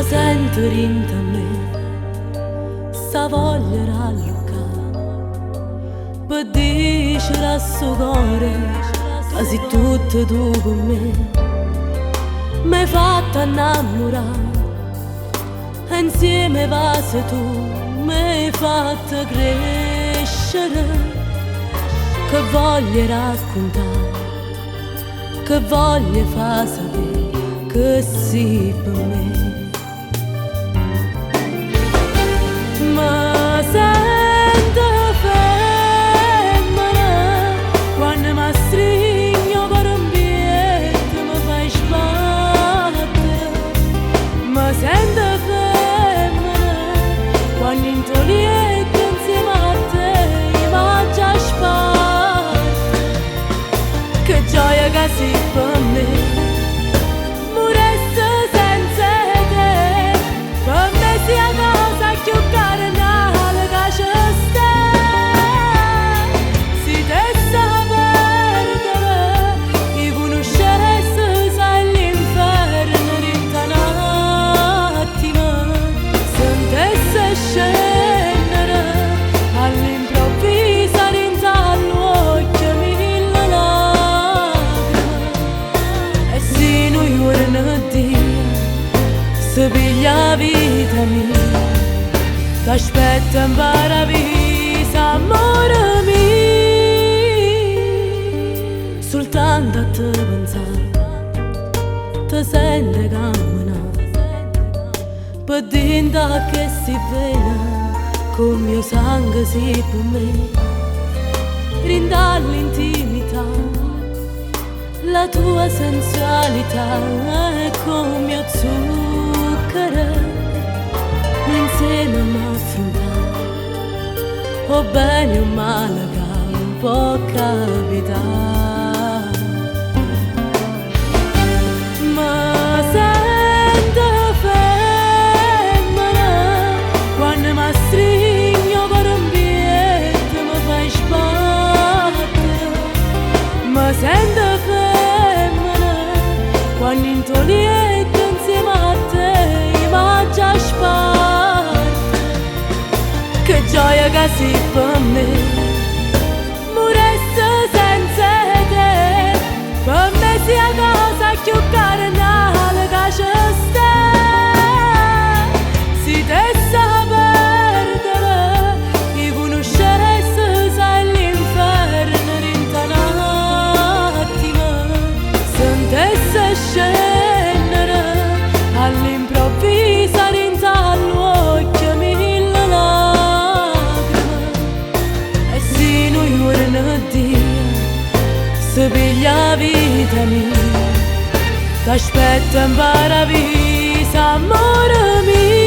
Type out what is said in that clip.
sento dentro me, sta voglia rallucare, per dicere al suo cuore che sei tutto tu per me. M'hai fatto innamorare, e insieme vai tu, m'hai fatto crescere, che voglio raccontare, che voglio far sapere che sei per me. Ma sento femmina quando mi stringo per un piede mi fai sbattere. Ma sento femmina quando in tuo letto insieme a te mi faccio sparte. Che gioia che sei per me. Muresse senza te, per me sia cosa più carnale che c'è sta. Si te sa perdere, chi conoscesse sai l'inferno dinta un attimo. Sentesse scendere all'improvviso dinta all'occhio mille lacrime. E se noi vorremmo dire, se piglia vita mia, t'aspetto in paradiso, amore mio. Soltanto a te pensare, ti senti camminare, per dentro che si vena, con mio sangue si per me. Rinda l'intimità, la tua sensualità è come mio zucchero. Insieme a m'affrontare, o bene o male che può capitare. Ma sento femmina quando mi stringo per un piede mi fai sbattere. Ma sento femmina quando in tuo letto insieme a te mi faccio sparte. Che gioia che sei per me. Muresse senza te, per me sia cosa più carnale che c'è sta. Si te sa perdere, chi conoscesse sai l'inferno dinta un attimo. Sentesse scendere all'improvviso dinta all'occhio mille lacrime. E se noi vorremmo dire, se piglia vita mia, t'aspetto in paradiso, amore mio.